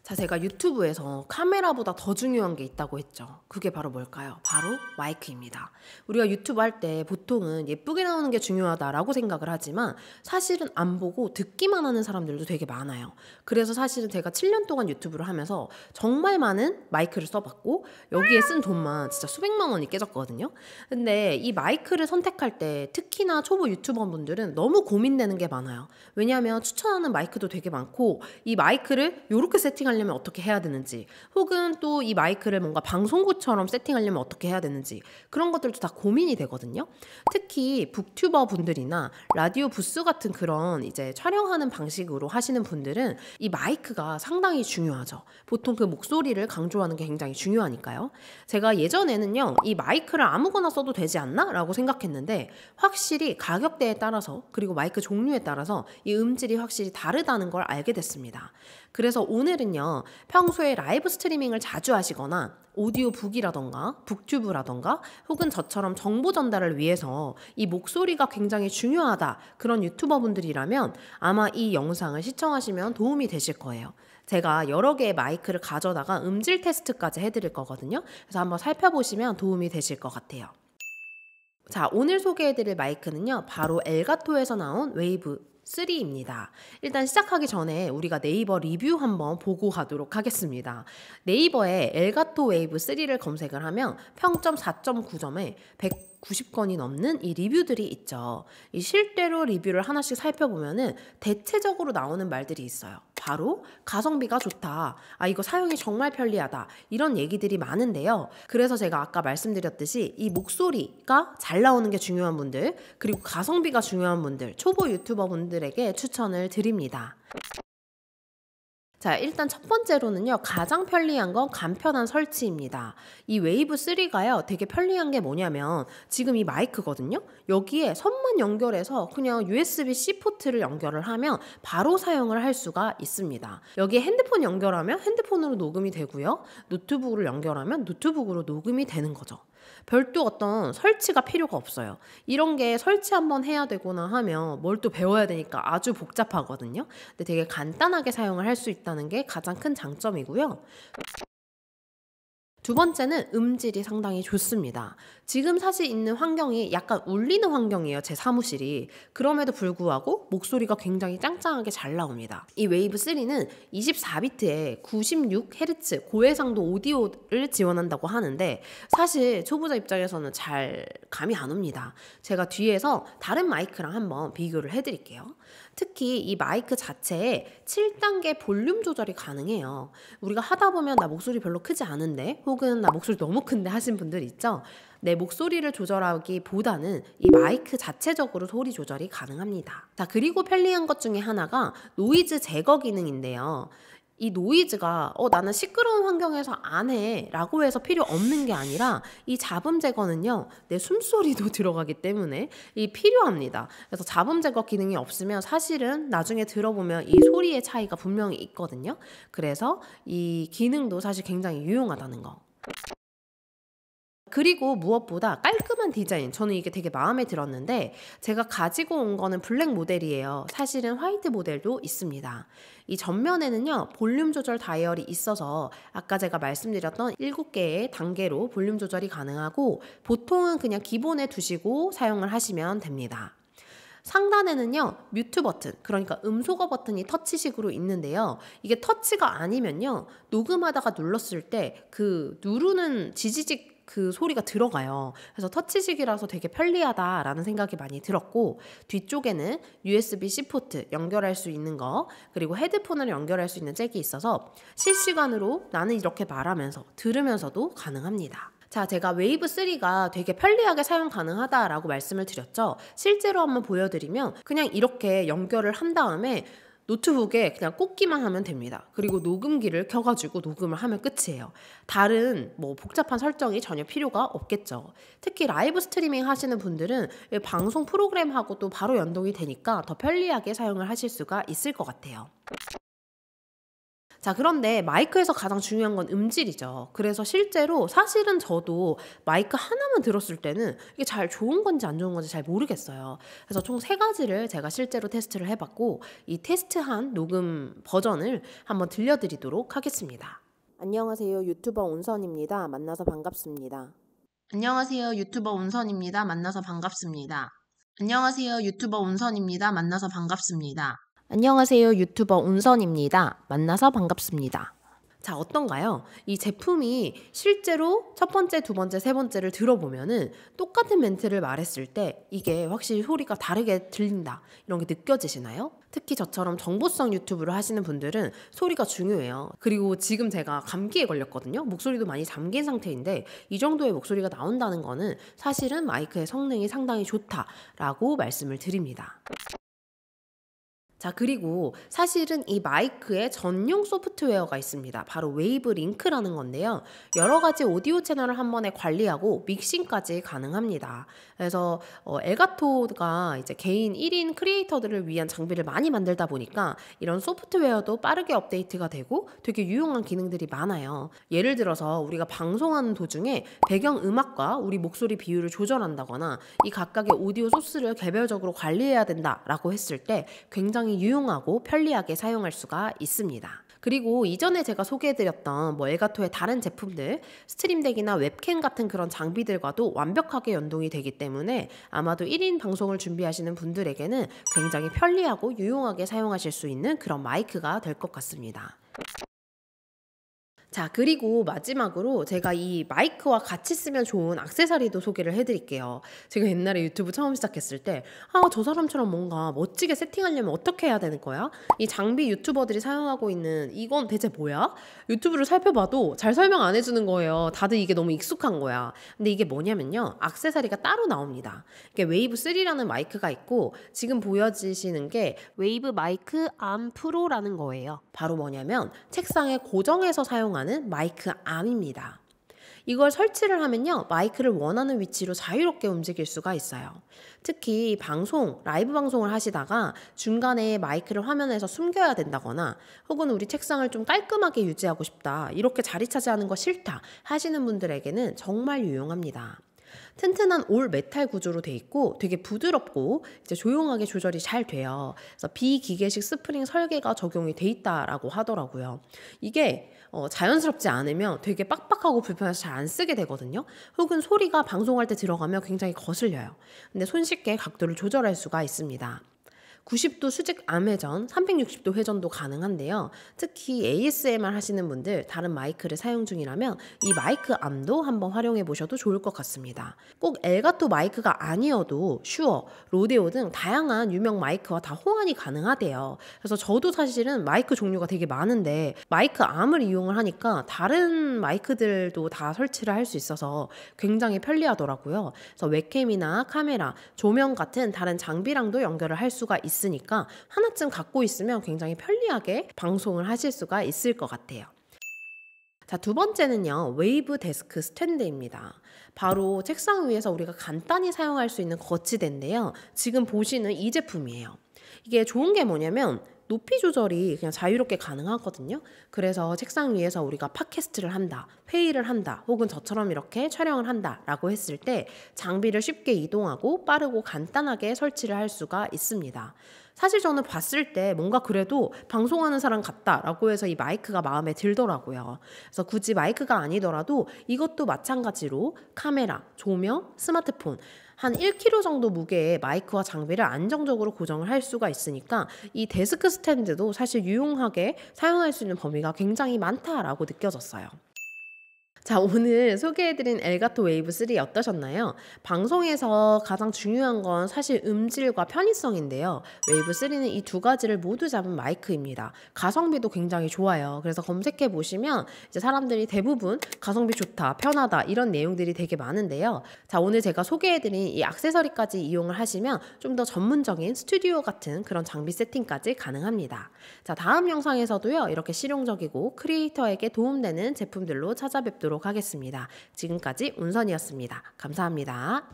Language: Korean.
자, 제가 유튜브에서 카메라보다 더 중요한 게 있다고 했죠. 그게 바로 뭘까요? 바로 마이크입니다. 우리가 유튜브 할 때 보통은 예쁘게 나오는 게 중요하다라고 생각을 하지만 사실은 안 보고 듣기만 하는 사람들도 되게 많아요. 그래서 사실은 제가 7년 동안 유튜브를 하면서 정말 많은 마이크를 써봤고 여기에 쓴 돈만 진짜 수백만 원이 깨졌거든요. 근데 이 마이크를 선택할 때 특히나 초보 유튜버 분들은 너무 고민되는 게 많아요. 왜냐하면 추천하는 마이크도 되게 많고 이 마이크를 이렇게 세팅하려면 어떻게 해야 되는지, 혹은 또 이 마이크를 뭔가 방송국처럼 세팅하려면 어떻게 해야 되는지, 그런 것들도 다 고민이 되거든요. 특히 북튜버 분들이나 라디오 부스 같은 그런 이제 촬영하는 방식으로 하시는 분들은 이 마이크가 상당히 중요하죠. 보통 그 목소리를 강조하는 게 굉장히 중요하니까요. 제가 예전에는요, 이 마이크를 아무거나 써도 되지 않나? 라고 생각했는데 확실히 가격대에 따라서, 그리고 마이크 종류에 따라서 이 음질이 확실히 다르다는 걸 알게 됐습니다. 그래서 오늘은요, 평소에 라이브 스트리밍을 자주 하시거나 오디오북이라던가 북튜브라던가 혹은 저처럼 정보 전달을 위해서 이 목소리가 굉장히 중요하다, 그런 유튜버 분들이라면 아마 이 영상을 시청하시면 도움이 되실 거예요. 제가 여러 개의 마이크를 가져다가 음질 테스트까지 해드릴 거거든요. 그래서 한번 살펴보시면 도움이 되실 것 같아요. 자, 오늘 소개해드릴 마이크는요, 바로 엘가토에서 나온 웨이브 3입니다. 일단 시작하기 전에 우리가 네이버 리뷰 한번 보고 가도록 하겠습니다. 네이버에 엘가토 웨이브 3를 검색을 하면 평점 4.9점에 190건이 넘는 이 리뷰들이 있죠. 이 실제로 리뷰를 하나씩 살펴보면은 대체적으로 나오는 말들이 있어요. 바로 가성비가 좋다, 이거 사용이 정말 편리하다, 이런 얘기들이 많은데요. 그래서 제가 아까 말씀드렸듯이 이 목소리가 잘 나오는 게 중요한 분들, 그리고 가성비가 중요한 분들, 초보 유튜버 분들에게 추천을 드립니다. 자, 일단 첫 번째로는요, 가장 편리한 건 간편한 설치입니다. 이 웨이브 3가요, 되게 편리한 게 뭐냐면 지금 이 마이크거든요. 여기에 선만 연결해서 그냥 USB-C 포트를 연결을 하면 바로 사용을 할 수가 있습니다. 여기에 핸드폰 연결하면 핸드폰으로 녹음이 되고요, 노트북으로 연결하면 노트북으로 녹음이 되는 거죠. 별도 어떤 설치가 필요가 없어요. 이런 게 설치 한번 해야 되거나 하면 뭘 또 배워야 되니까 아주 복잡하거든요. 근데 되게 간단하게 사용을 할 수 있다는 게 가장 큰 장점이고요. 두 번째는 음질이 상당히 좋습니다. 지금 사실 있는 환경이 약간 울리는 환경이에요, 제 사무실이. 그럼에도 불구하고 목소리가 굉장히 짱짱하게 잘 나옵니다. 이 웨이브 3는 24비트에 96Hz 고해상도 오디오를 지원한다고 하는데 사실 초보자 입장에서는 잘 감이 안 옵니다. 제가 뒤에서 다른 마이크랑 한번 비교를 해드릴게요. 특히 이 마이크 자체에 7단계 볼륨 조절이 가능해요. 우리가 하다 보면 나 목소리 별로 크지 않은데, 혹은 나 목소리 너무 큰데 하신 분들 있죠? 내 목소리를 조절하기보다는 이 마이크 자체적으로 소리 조절이 가능합니다. 자, 그리고 편리한 것 중에 하나가 노이즈 제거 기능인데요. 이 노이즈가 나는 시끄러운 환경에서 안 해 라고 해서 필요 없는 게 아니라 이 잡음 제거는요, 내 숨소리도 들어가기 때문에 이 필요합니다. 그래서 잡음 제거 기능이 없으면 사실은 나중에 들어보면 이 소리의 차이가 분명히 있거든요. 그래서 이 기능도 사실 굉장히 유용하다는 거. 그리고 무엇보다 깔끔한 디자인, 저는 이게 되게 마음에 들었는데 제가 가지고 온 거는 블랙 모델이에요. 사실은 화이트 모델도 있습니다. 이 전면에는요, 볼륨 조절 다이얼이 있어서 아까 제가 말씀드렸던 7개의 단계로 볼륨 조절이 가능하고 보통은 그냥 기본에 두시고 사용을 하시면 됩니다. 상단에는요, 뮤트 버튼, 그러니까 음소거 버튼이 터치식으로 있는데요. 이게 터치가 아니면요, 녹음하다가 눌렀을 때 그 누르는 지지직 그 소리가 들어가요. 그래서 터치식이라서 되게 편리하다라는 생각이 많이 들었고, 뒤쪽에는 USB-C 포트 연결할 수 있는 거, 그리고 헤드폰을 연결할 수 있는 잭이 있어서 실시간으로 나는 이렇게 말하면서 들으면서도 가능합니다. 자, 제가 웨이브 3가 되게 편리하게 사용 가능하다라고 말씀을 드렸죠. 실제로 한번 보여드리면 그냥 이렇게 연결을 한 다음에 노트북에 그냥 꽂기만 하면 됩니다. 그리고 녹음기를 켜가지고 녹음을 하면 끝이에요. 다른 뭐 복잡한 설정이 전혀 필요가 없겠죠. 특히 라이브 스트리밍 하시는 분들은 방송 프로그램하고도 바로 연동이 되니까 더 편리하게 사용을 하실 수가 있을 것 같아요. 자, 그런데 마이크에서 가장 중요한 건 음질이죠. 그래서 실제로 사실은 저도 마이크 하나만 들었을 때는 이게 잘 좋은 건지 안 좋은 건지 잘 모르겠어요. 그래서 총 세 가지를 제가 실제로 테스트를 해봤고, 이 테스트한 녹음 버전을 한번 들려드리도록 하겠습니다. 안녕하세요. 유튜버 운선입니다. 만나서 반갑습니다. 안녕하세요. 유튜버 운선입니다. 만나서 반갑습니다. 안녕하세요. 유튜버 운선입니다. 만나서 반갑습니다. 안녕하세요. 유튜버 운선입니다. 만나서 반갑습니다. 자, 어떤가요? 이 제품이 실제로 첫 번째, 두 번째, 세 번째를 들어보면은 똑같은 멘트를 말했을 때 이게 확실히 소리가 다르게 들린다. 이런 게 느껴지시나요? 특히 저처럼 정보성 유튜브를 하시는 분들은 소리가 중요해요. 그리고 지금 제가 감기에 걸렸거든요. 목소리도 많이 잠긴 상태인데 이 정도의 목소리가 나온다는 거는 사실은 마이크의 성능이 상당히 좋다라고 말씀을 드립니다. 자, 그리고 사실은 이 마이크에 전용 소프트웨어가 있습니다. 바로 웨이브 링크라는 건데요. 여러 가지 오디오 채널을 한 번에 관리하고 믹싱까지 가능합니다. 그래서 엘가토가 이제 개인 1인 크리에이터들을 위한 장비를 많이 만들다 보니까 이런 소프트웨어도 빠르게 업데이트가 되고 되게 유용한 기능들이 많아요. 예를 들어서 우리가 방송하는 도중에 배경 음악과 우리 목소리 비율을 조절한다거나 이 각각의 오디오 소스를 개별적으로 관리해야 된다라고 했을 때 굉장히 유용하고 편리하게 사용할 수가 있습니다. 그리고 이전에 제가 소개해드렸던 엘가토의 다른 제품들, 스트림덱이나 웹캠 같은 그런 장비들과도 완벽하게 연동이 되기 때문에 아마도 1인 방송을 준비하시는 분들에게는 굉장히 편리하고 유용하게 사용하실 수 있는 그런 마이크가 될 것 같습니다. 자, 그리고 마지막으로 제가 이 마이크와 같이 쓰면 좋은 액세서리도 소개를 해드릴게요. 제가 옛날에 유튜브 처음 시작했을 때 저 사람처럼 뭔가 멋지게 세팅하려면 어떻게 해야 되는 거야? 이 장비 유튜버들이 사용하고 있는 이건 대체 뭐야? 유튜브를 살펴봐도 잘 설명 안 해주는 거예요. 다들 이게 너무 익숙한 거야. 근데 이게 뭐냐면요, 액세서리가 따로 나옵니다. 이게 웨이브 3라는 마이크가 있고 지금 보여지시는 게 웨이브 마이크 암 프로라는 거예요. 바로 뭐냐면 책상에 고정해서 사용하는 마이크 암입니다. 이걸 설치를 하면요, 마이크를 원하는 위치로 자유롭게 움직일 수가 있어요. 특히 라이브 방송을 하시다가 중간에 마이크를 화면에서 숨겨야 된다거나 혹은 우리 책상을 좀 깔끔하게 유지하고 싶다, 이렇게 자리 차지하는 거 싫다 하시는 분들에게는 정말 유용합니다. 튼튼한 올 메탈 구조로 돼 있고 되게 부드럽고 이제 조용하게 조절이 잘 돼요. 그래서 비기계식 스프링 설계가 적용이 돼 있다라고 하더라고요. 이게 자연스럽지 않으면 되게 빡빡하고 불편해서 잘 안 쓰게 되거든요. 혹은 소리가 방송할 때 들어가면 굉장히 거슬려요. 근데 손쉽게 각도를 조절할 수가 있습니다. 90도 수직 암 회전, 360도 회전도 가능한데요. 특히 ASMR 하시는 분들, 다른 마이크를 사용 중이라면 이 마이크 암도 한번 활용해 보셔도 좋을 것 같습니다. 꼭 엘가토 마이크가 아니어도 슈어, 로데오 등 다양한 유명 마이크와 다 호환이 가능하대요. 그래서 저도 사실은 마이크 종류가 되게 많은데 마이크 암을 이용을 하니까 다른 마이크들도 다 설치를 할 수 있어서 굉장히 편리하더라고요. 그래서 웹캠이나 카메라, 조명 같은 다른 장비랑도 연결을 할 수가 있으니까 하나쯤 갖고 있으면 굉장히 편리하게 방송을 하실 수가 있을 것 같아요. 자, 두 번째는요, 웨이브 데스크 스탠드입니다. 바로 책상 위에서 우리가 간단히 사용할 수 있는 거치대인데요. 지금 보시는 이 제품이에요. 이게 좋은 게 뭐냐면 높이 조절이 그냥 자유롭게 가능하거든요. 그래서 책상 위에서 우리가 팟캐스트를 한다, 회의를 한다, 혹은 저처럼 이렇게 촬영을 한다 라고 했을 때 장비를 쉽게 이동하고 빠르고 간단하게 설치를 할 수가 있습니다. 사실 저는 봤을 때 뭔가 그래도 방송하는 사람 같다라고 해서 이 마이크가 마음에 들더라고요. 그래서 굳이 마이크가 아니더라도 이것도 마찬가지로 카메라, 조명, 스마트폰 한 1kg 정도 무게의 마이크와 장비를 안정적으로 고정을 할 수가 있으니까 이 데스크 스탠드도 사실 유용하게 사용할 수 있는 범위가 굉장히 많다라고 느껴졌어요. 자, 오늘 소개해드린 엘가토 웨이브 3 어떠셨나요? 방송에서 가장 중요한 건 사실 음질과 편의성인데요. 웨이브 3는 이 두 가지를 모두 잡은 마이크입니다. 가성비도 굉장히 좋아요. 그래서 검색해 보시면 이제 사람들이 대부분 가성비 좋다, 편하다 이런 내용들이 되게 많은데요. 자, 오늘 제가 소개해드린 이 액세서리까지 이용을 하시면 좀 더 전문적인 스튜디오 같은 그런 장비 세팅까지 가능합니다. 자, 다음 영상에서도요, 이렇게 실용적이고 크리에이터에게 도움되는 제품들로 찾아뵙도록 하겠습니다. 지금까지 운선이었습니다. 감사합니다.